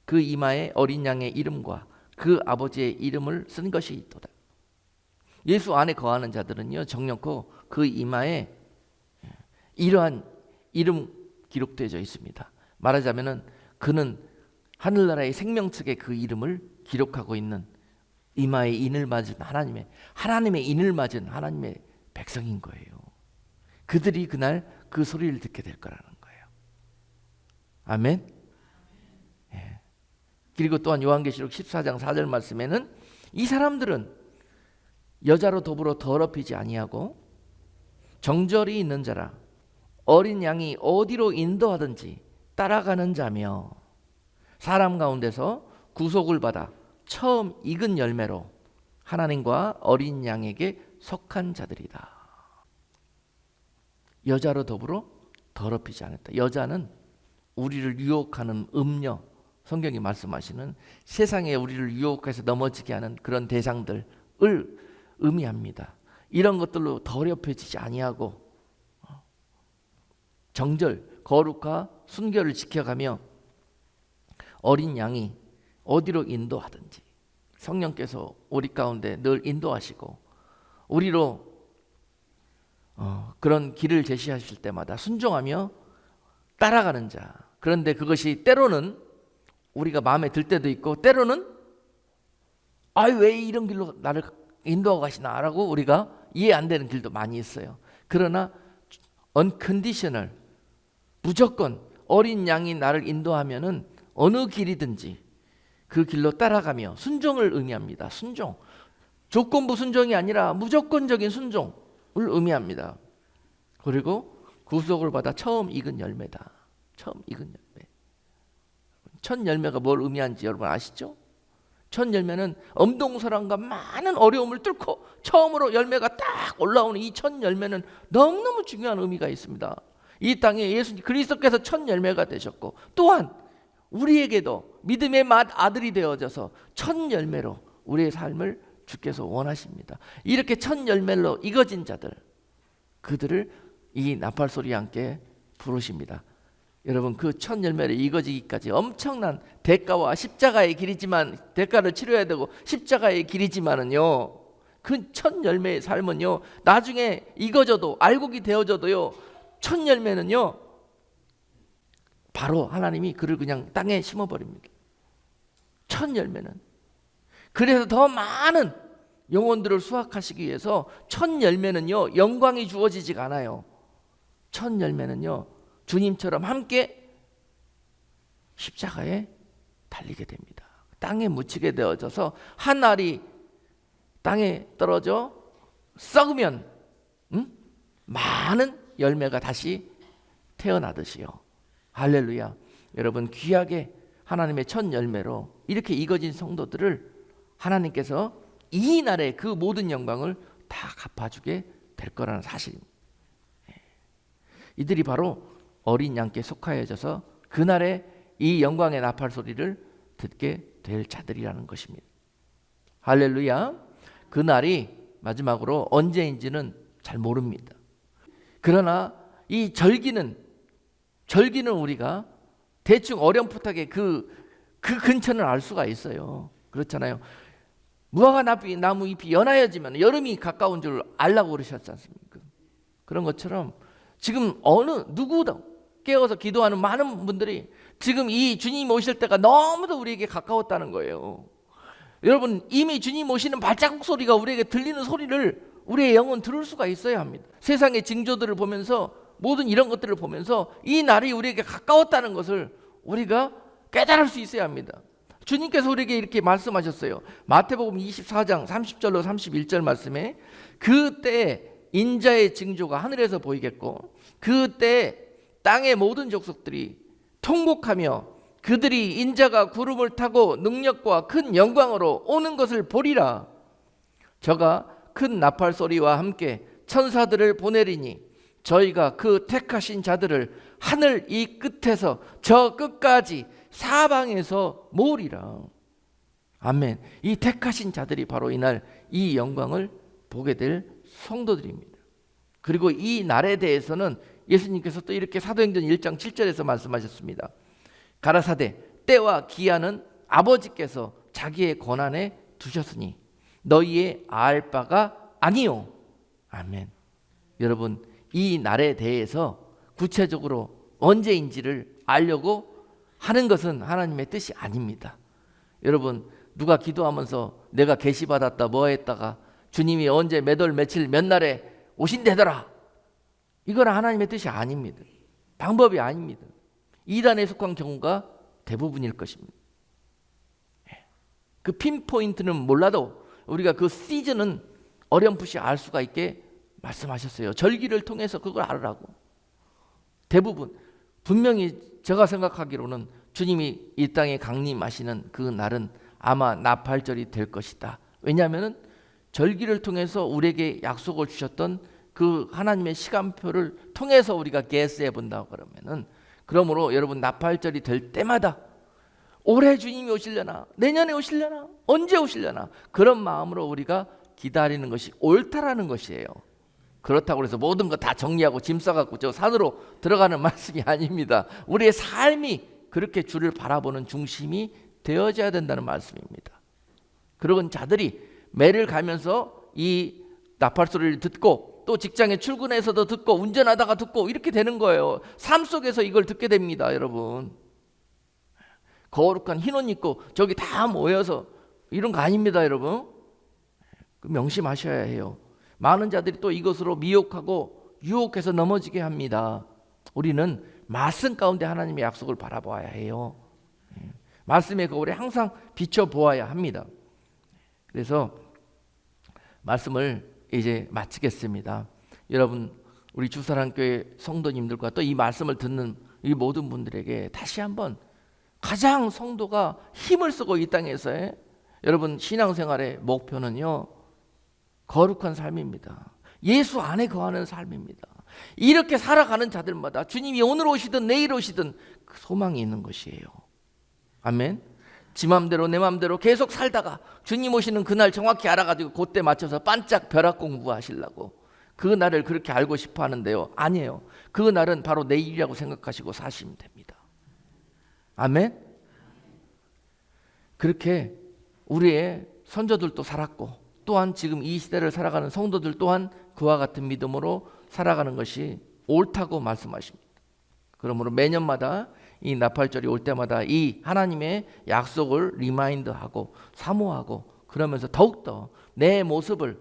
그 이마에 어린 양의 이름과 그 아버지의 이름을 쓴 것이 있도다. 예수 안에 거하는 자들은요, 정령코 그 이마에 이러한 이름 기록되어 있습니다. 말하자면은 그는 하늘나라의 생명책에 그 이름을 기록하고 있는 이마에 인을 맞은 하나님의 인을 맞은 하나님의 백성인 거예요. 그들이 그날 그 소리를 듣게 될 거라는 거예요. 아멘. 예. 그리고 또한 요한계시록 14장 4절 말씀에는 이 사람들은 여자로 더불어 더럽히지 아니하고 정절이 있는 자라 어린 양이 어디로 인도하든지 따라가는 자며 사람 가운데서 구속을 받아 처음 익은 열매로 하나님과 어린 양에게 속한 자들이다. 여자로 더불어 더럽히지 않았다. 여자는 우리를 유혹하는 음녀, 성경이 말씀하시는 세상에 우리를 유혹해서 넘어지게 하는 그런 대상들을 의미합니다. 이런 것들로 더럽혀지지 아니하고 정절, 거룩과 순결을 지켜가며 어린 양이 어디로 인도하든지 성령께서 우리 가운데 늘 인도하시고 우리로 그런 길을 제시하실 때마다 순종하며 따라가는 자. 그런데 그것이 때로는 우리가 마음에 들 때도 있고 때로는 왜 이런 길로 나를 인도하고 가시나라고 우리가 이해 안 되는 길도 많이 있어요. 그러나 unconditional, 무조건 어린 양이 나를 인도하면은 어느 길이든지 그 길로 따라가며 순종을 의미합니다. 순종. 조건부 순종이 아니라 무조건적인 순종을 의미합니다. 그리고 구속을 받아 처음 익은 열매다. 처음 익은 열매. 첫 열매가 뭘 의미하는지 여러분 아시죠? 첫 열매는 엄동설한과 많은 어려움을 뚫고 처음으로 열매가 딱 올라오는 이 첫 열매는 너무너무 중요한 의미가 있습니다. 이 땅에 예수 그리스도께서 첫 열매가 되셨고 또한 우리에게도 믿음의 맏 아들이 되어져서 첫 열매로 우리의 삶을 주께서 원하십니다. 이렇게 첫 열매로 익어진 자들, 그들을 이 나팔 소리와 함께 부르십니다. 여러분, 그 첫 열매를 익어지기까지 엄청난 대가와 십자가의 길이지만, 대가를 치러야 되고 십자가의 길이지만은요, 그 첫 열매의 삶은요, 나중에 익어져도 알곡이 되어져도요, 첫 열매는요 바로 하나님이 그를 그냥 땅에 심어버립니다. 첫 열매는. 그래서 더 많은 영혼들을 수확하시기 위해서 첫 열매는요 영광이 주어지지가 않아요. 첫 열매는요 주님처럼 함께 십자가에 달리게 됩니다. 땅에 묻히게 되어져서 한 알이 땅에 떨어져 썩으면 많은 열매가 다시 태어나듯이요. 할렐루야. 여러분, 귀하게 하나님의 첫 열매로 이렇게 익어진 성도들을 하나님께서 이 날에 그 모든 영광을 다 갚아주게 될 거라는 사실입니다. 이들이 바로 어린 양께 속하여져서 그날에 이 영광의 나팔 소리를 듣게 될 자들이라는 것입니다. 할렐루야. 그날이 마지막으로 언제인지는 잘 모릅니다. 그러나 이 절기는 우리가 대충 어렴풋하게 그 근처는 알 수가 있어요. 그렇잖아요. 무화과 나무 잎이 연하여지면 여름이 가까운 줄 알라고 그러셨지 않습니까? 그런 것처럼 지금 어느 누구도 깨어서 기도하는 많은 분들이 지금 이 주님 오실 때가 너무도 우리에게 가까웠다는 거예요. 여러분, 이미 주님 오시는 발자국 소리가 우리에게 들리는 소리를 우리의 영은 들을 수가 있어야 합니다. 세상의 징조들을 보면서, 모든 이런 것들을 보면서 이 날이 우리에게 가까웠다는 것을 우리가 깨달을 수 있어야 합니다. 주님께서 우리에게 이렇게 말씀하셨어요. 마태복음 24장 30절로 31절 말씀에 그때 인자의 징조가 하늘에서 보이겠고 그때 땅의 모든 족속들이 통곡하며 그들이 인자가 구름을 타고 능력과 큰 영광으로 오는 것을 보리라. 저가 큰 나팔 소리와 함께 천사들을 보내리니 저희가 그 택하신 자들을 하늘 이 끝에서 저 끝까지 사방에서 모으리라. 아멘. 이 택하신 자들이 바로 이날 이 영광을 보게 될 성도들입니다. 그리고 이 날에 대해서는 예수님께서 또 이렇게 사도행전 1장 7절에서 말씀하셨습니다. 가라사대 때와 기한은 아버지께서 자기의 권한에 두셨으니 너희의 알 바가 아니요. 아멘. 여러분, 이 날에 대해서 구체적으로 언제인지를 알려고 하는 것은 하나님의 뜻이 아닙니다. 여러분, 누가 기도하면서 내가 계시받았다 뭐 했다가 주님이 언제 몇 월 며칠 몇 날에 오신대더라, 이건 하나님의 뜻이 아닙니다. 방법이 아닙니다. 이단에 속한 경우가 대부분일 것입니다. 그 핀포인트는 몰라도 우리가 그 시즌은 어렴풋이 알 수가 있게 말씀하셨어요. 절기를 통해서 그걸 알으라고. 대부분 분명히 제가 생각하기로는 주님이 이 땅에 강림하시는 그 날은 아마 나팔절이 될 것이다. 왜냐하면 절기를 통해서 우리에게 약속을 주셨던 그 하나님의 시간표를 통해서 우리가 게스해 본다고 그러면은, 그러므로 여러분, 나팔절이 될 때마다 올해 주님이 오시려나, 내년에 오시려나, 언제 오시려나, 그런 마음으로 우리가 기다리는 것이 옳다라는 것이에요. 그렇다고 해서 모든 거 다 정리하고 짐 싸갖고 저 산으로 들어가는 말씀이 아닙니다. 우리의 삶이 그렇게 주를 바라보는 중심이 되어져야 된다는 말씀입니다. 그런 자들이 매를 가면서 이 나팔 소리를 듣고 또 직장에 출근해서도 듣고 운전하다가 듣고 이렇게 되는 거예요. 삶 속에서 이걸 듣게 됩니다. 여러분, 거룩한 흰옷 입고 저기 다 모여서 이런 거 아닙니다. 여러분, 명심하셔야 해요. 많은 자들이 또 이것으로 미혹하고 유혹해서 넘어지게 합니다. 우리는 말씀 가운데 하나님의 약속을 바라보아야 해요. 말씀의 거울에 항상 비춰보아야 합니다. 그래서 말씀을 이제 마치겠습니다. 여러분, 우리 주사랑교회 성도님들과 또 이 말씀을 듣는 이 모든 분들에게 다시 한번 가장 성도가 힘을 쓰고 이 땅에서 여러분 신앙생활의 목표는요, 거룩한 삶입니다. 예수 안에 거하는 삶입니다. 이렇게 살아가는 자들마다 주님이 오늘 오시든 내일 오시든 그 소망이 있는 것이에요. 아멘. 지 맘대로 내 맘대로 계속 살다가 주님 오시는 그날 정확히 알아가지고 그때 맞춰서 반짝 벼락 공부하시려고 그 날을 그렇게 알고 싶어 하는데요, 아니에요. 그 날은 바로 내일이라고 생각하시고 사시면 됩니다. 아멘. 그렇게 우리의 선조들도 살았고 또한 지금 이 시대를 살아가는 성도들 또한 그와 같은 믿음으로 살아가는 것이 옳다고 말씀하십니다. 그러므로 매년마다 이 나팔절이 올 때마다 이 하나님의 약속을 리마인드하고 사모하고, 그러면서 더욱더 내 모습을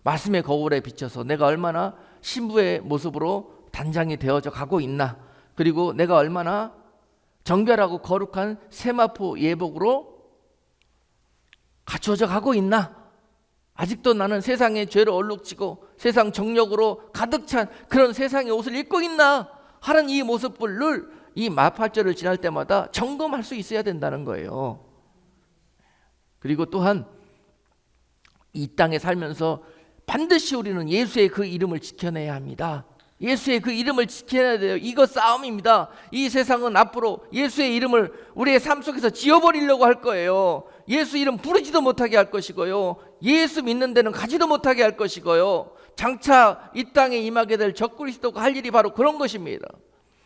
말씀의 거울에 비춰서 내가 얼마나 신부의 모습으로 단장이 되어져 가고 있나, 그리고 내가 얼마나 정결하고 거룩한 세마포 예복으로 갖추어져 가고 있나, 아직도 나는 세상의 죄로 얼룩지고 세상 정욕으로 가득 찬 그런 세상의 옷을 입고 있나 하는 이 모습을 이 나팔절을 지날 때마다 점검할 수 있어야 된다는 거예요. 그리고 또한 이 땅에 살면서 반드시 우리는 예수의 그 이름을 지켜내야 합니다. 예수의 그 이름을 지켜야 돼요. 이거 싸움입니다. 이 세상은 앞으로 예수의 이름을 우리의 삶 속에서 지워버리려고 할 거예요. 예수 이름 부르지도 못하게 할 것이고요, 예수 믿는 데는 가지도 못하게 할 것이고요, 장차 이 땅에 임하게 될 적그리스도가 할 일이 바로 그런 것입니다.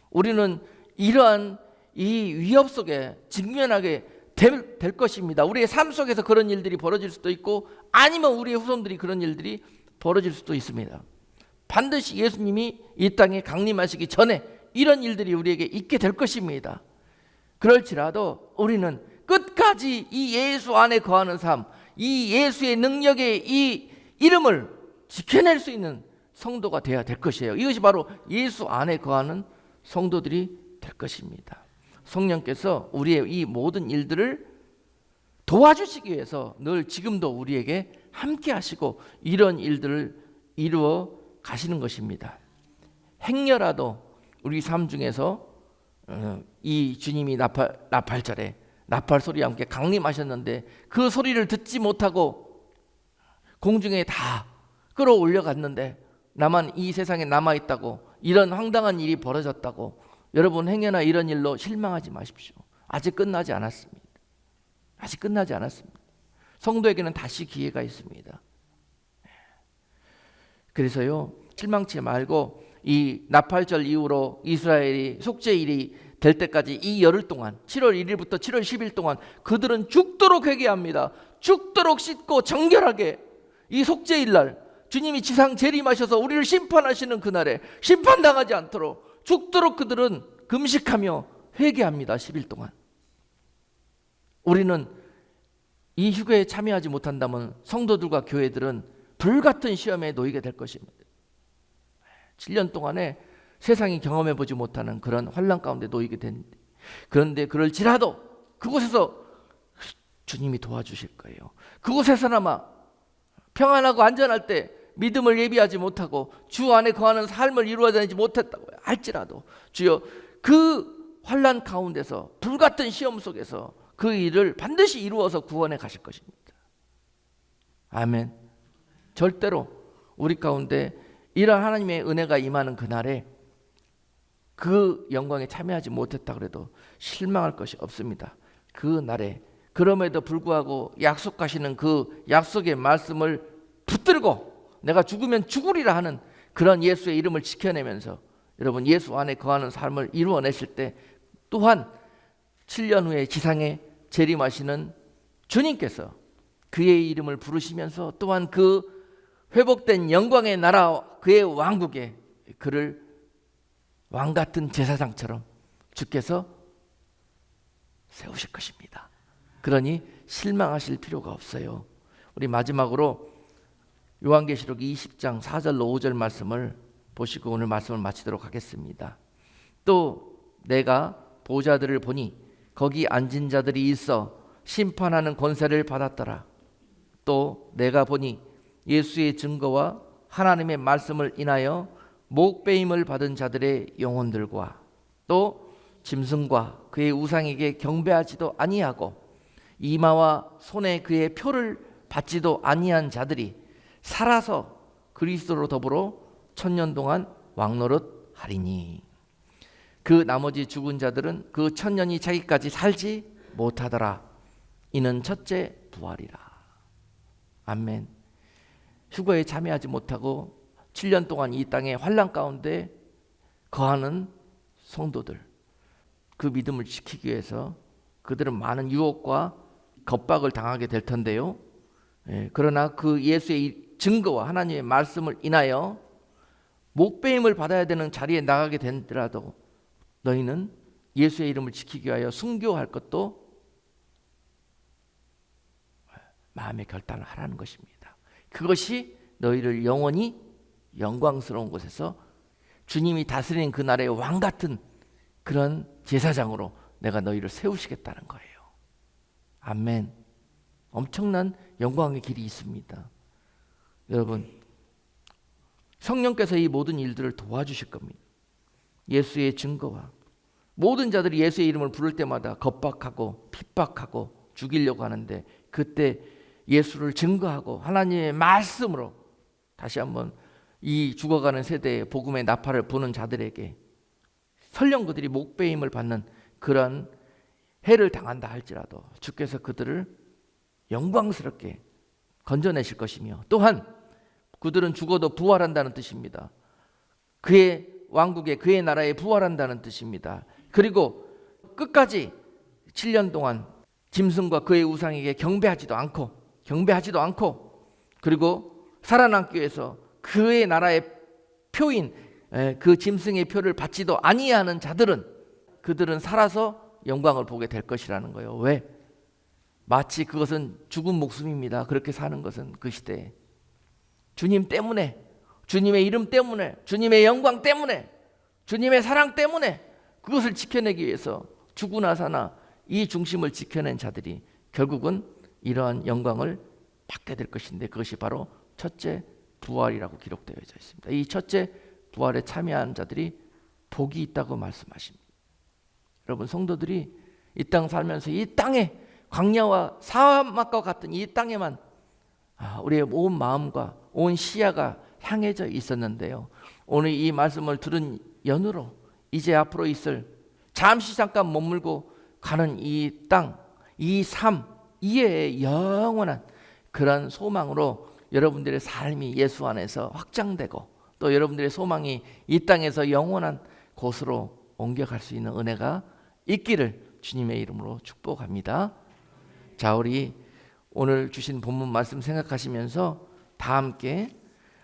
우리는 이러한 이 위협 속에 직면하게 될 것입니다. 우리의 삶 속에서 그런 일들이 벌어질 수도 있고 아니면 우리의 후손들이 그런 일들이 벌어질 수도 있습니다. 반드시 예수님이 이 땅에 강림하시기 전에 이런 일들이 우리에게 있게 될 것입니다. 그럴지라도 우리는 끝까지 이 예수 안에 거하는 삶, 이 예수의 능력의 이 이름을 지켜낼 수 있는 성도가 되어야 될 것이에요. 이것이 바로 예수 안에 거하는 성도들이 될 것입니다. 성령께서 우리의 이 모든 일들을 도와주시기 위해서 늘 지금도 우리에게 함께 하시고 이런 일들을 이루어 가시는 것입니다. 행여라도 우리 삶 중에서 이 주님이 나팔절에 나팔 소리와 함께 강림하셨는데 그 소리를 듣지 못하고 공중에 다 끌어올려 갔는데 나만 이 세상에 남아있다고, 이런 황당한 일이 벌어졌다고 여러분 행여나 이런 일로 실망하지 마십시오. 아직 끝나지 않았습니다. 아직 끝나지 않았습니다. 성도에게는 다시 기회가 있습니다. 그래서요, 실망치 말고 이 나팔절 이후로 이스라엘이 속죄일이 될 때까지 이 열흘 동안 7월 1일부터 7월 10일 동안 그들은 죽도록 회개합니다. 죽도록 씻고 정결하게 이 속죄일날 주님이 지상 재림하셔서 우리를 심판하시는 그날에 심판당하지 않도록 죽도록 그들은 금식하며 회개합니다. 10일 동안. 우리는 이 휴게에 참여하지 못한다면 성도들과 교회들은 불같은 시험에 놓이게 될 것입니다. 7년 동안에 세상이 경험해보지 못하는 그런 환난 가운데 놓이게 되는데, 그런데 그럴지라도 그곳에서 주님이 도와주실 거예요. 그곳에서나마 평안하고 안전할 때 믿음을 예비하지 못하고 주 안에 거하는 삶을 이루어내지 못했다고 할지라도 주여 그 환난 가운데서 불같은 시험 속에서 그 일을 반드시 이루어서 구원해 가실 것입니다. 아멘. 절대로 우리 가운데 이런 하나님의 은혜가 임하는 그날에 그 영광에 참여하지 못했다 그래도 실망할 것이 없습니다. 그 날에 그럼에도 불구하고 약속하시는 그 약속의 말씀을 붙들고 내가 죽으면 죽으리라 하는 그런 예수의 이름을 지켜내면서 여러분 예수 안에 거하는 삶을 이루어내실 때 또한 7년 후에 지상에 재림하시는 주님께서 그의 이름을 부르시면서 또한 그 회복된 영광의 나라 그의 왕국에 그를 왕같은 제사장처럼 주께서 세우실 것입니다. 그러니 실망하실 필요가 없어요. 우리 마지막으로 요한계시록 20장 4절로 5절 말씀을 보시고 오늘 말씀을 마치도록 하겠습니다. 또 내가 보좌들을 보니 거기 앉은 자들이 있어 심판하는 권세를 받았더라. 또 내가 보니 예수의 증거와 하나님의 말씀을 인하여 목배임을 받은 자들의 영혼들과 또 짐승과 그의 우상에게 경배하지도 아니하고 이마와 손에 그의 표를 받지도 아니한 자들이 살아서 그리스도로 더불어 1000년 동안 왕노릇 하리니 그 나머지 죽은 자들은 그 1000년이 자기까지 살지 못하더라. 이는 첫째 부활이라. 아멘. 휴거에 참여하지 못하고 7년 동안 이 땅의 환난 가운데 거하는 성도들, 그 믿음을 지키기 위해서 그들은 많은 유혹과 겁박을 당하게 될 텐데요. 그러나 그 예수의 증거와 하나님의 말씀을 인하여 목배임을 받아야 되는 자리에 나가게 된더라도 너희는 예수의 이름을 지키기 위하여 순교할 것도 마음의 결단을 하라는 것입니다. 그것이 너희를 영원히 영광스러운 곳에서 주님이 다스리는 그 나라의 왕 같은 그런 제사장으로 내가 너희를 세우시겠다는 거예요. 아멘. 엄청난 영광의 길이 있습니다. 여러분, 성령께서 이 모든 일들을 도와주실 겁니다. 예수의 증거와 모든 자들이 예수의 이름을 부를 때마다 겁박하고 핍박하고 죽이려고 하는데 그때 예수를 증거하고 하나님의 말씀으로 다시 한번 이 죽어가는 세대의 복음의 나팔을 부는 자들에게 설령 그들이 목배임을 받는 그런 해를 당한다 할지라도 주께서 그들을 영광스럽게 건져내실 것이며 또한 그들은 죽어도 부활한다는 뜻입니다. 그의 왕국에 그의 나라에 부활한다는 뜻입니다. 그리고 끝까지 7년 동안 짐승과 그의 우상에게 경배하지도 않고 그리고 살아남기 위해서 그의 나라의 표인 그 짐승의 표를 받지도 아니하는 자들은 그들은 살아서 영광을 보게 될 것이라는 거예요. 왜? 마치 그것은 죽은 목숨입니다. 그렇게 사는 것은 그 시대에 주님 때문에, 주님의 이름 때문에, 주님의 영광 때문에, 주님의 사랑 때문에 그것을 지켜내기 위해서 죽으나 사나 이 중심을 지켜낸 자들이 결국은 이러한 영광을 받게 될 것인데, 그것이 바로 첫째 부활이라고 기록되어 있습니다. 이 첫째 부활에 참여한 자들이 복이 있다고 말씀하십니다. 여러분, 성도들이 이 땅 살면서 이 땅에 광야와 사막과 같은 이 땅에만 우리의 온 마음과 온 시야가 향해져 있었는데요, 오늘 이 말씀을 들은 연으로 이제 앞으로 있을 잠시 잠깐 머물고 가는 이 땅, 이 삶, 이에 영원한 그런 소망으로 여러분들의 삶이 예수 안에서 확장되고 또 여러분들의 소망이 이 땅에서 영원한 곳으로 옮겨갈 수 있는 은혜가 있기를 주님의 이름으로 축복합니다. 자, 우리 오늘 주신 본문 말씀 생각하시면서 다 함께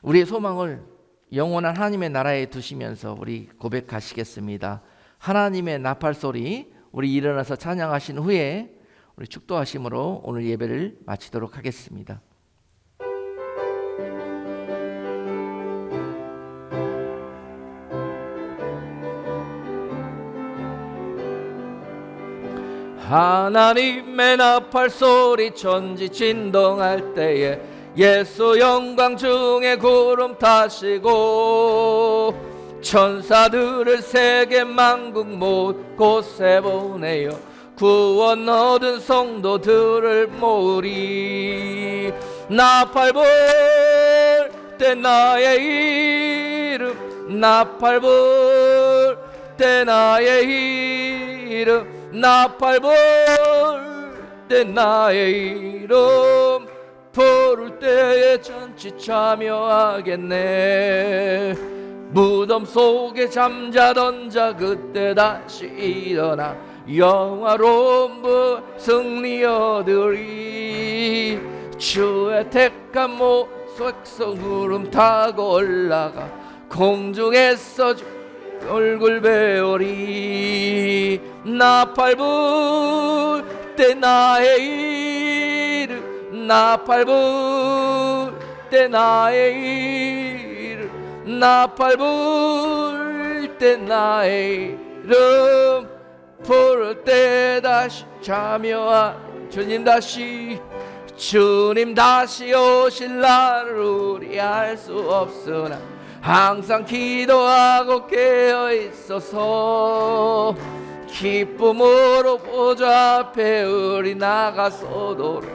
우리의 소망을 영원한 하나님의 나라에 두시면서 우리 고백하시겠습니다. 하나님의 나팔 소리, 우리 일어나서 찬양하신 후에 우리 축도하심으로 오늘 예배를 마치도록 하겠습니다. 하나님의 나팔 소리 천지 진동할 때에 예수 영광 중에 구름 타시고 천사들을 세계 만국 못 곳에 보내어 구원 얻은 성도들을 모으리. 나팔 불 때 나의 이름, 나팔 불 때 나의 이름, 나팔 불 때 나의 이름 부를 때에 잔치 참여하겠네. 무덤 속에 잠자던 자 그때 다시 일어나 영화로운 승리 얻으리. 주의 택한 모색성 구름 타고 올라가 공중에서 얼굴 배우리. 나팔 불 때 나의 이름, 나팔 불 때 나의 이름, 나팔 불 때 나의 이름 부를 때 다시 참여한 주님 다시 오실 날을 우리 알 수 없으나 항상 기도하고 깨어 있어서 기쁨으로 보좌 앞에 우리 나가서도록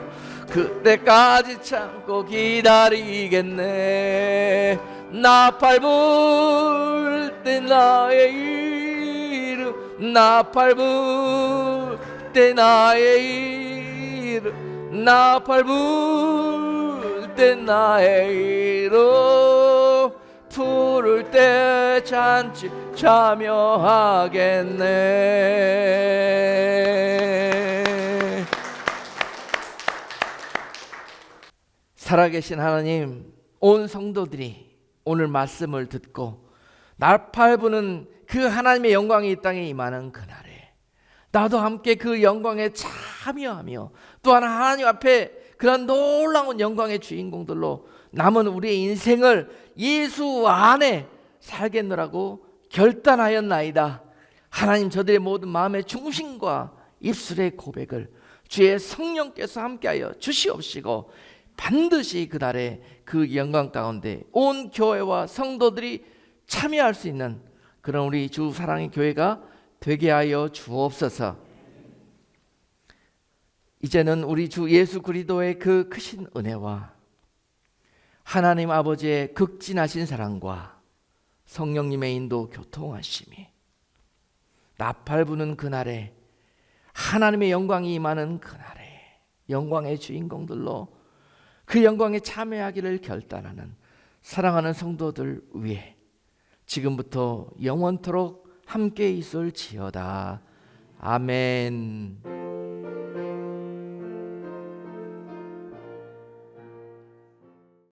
그때까지 참고 기다리겠네. 나팔 불 때 나의 이름, 나팔 불 때 나의 이름, 나팔 불 때 나의 이름 부를 때 잔치 참여하겠네. 살아계신 하나님, 온 성도들이 오늘 말씀을 듣고 나팔 부는 그 하나님의 영광이 이 땅에 임하는 그날에 나도 함께 그 영광에 참여하며 또한 하나님 앞에 그런 놀라운 영광의 주인공들로 남은 우리의 인생을 예수 안에 살겠노라고 결단하였나이다. 하나님, 저들의 모든 마음의 중심과 입술의 고백을 주의 성령께서 함께하여 주시옵시고 반드시 그날에 그 영광 가운데 온 교회와 성도들이 참여할 수 있는 그런 우리 주 사랑의 교회가 되게 하여 주옵소서. 이제는 우리 주 예수 그리스도의 그 크신 은혜와 하나님 아버지의 극진하신 사랑과 성령님의 인도 교통하심이 나팔 부는 그날에 하나님의 영광이 임하는 그날에 영광의 주인공들로 그 영광에 참여하기를 결단하는 사랑하는 성도들 위해 지금부터 영원토록 함께 있을지어다. 아멘.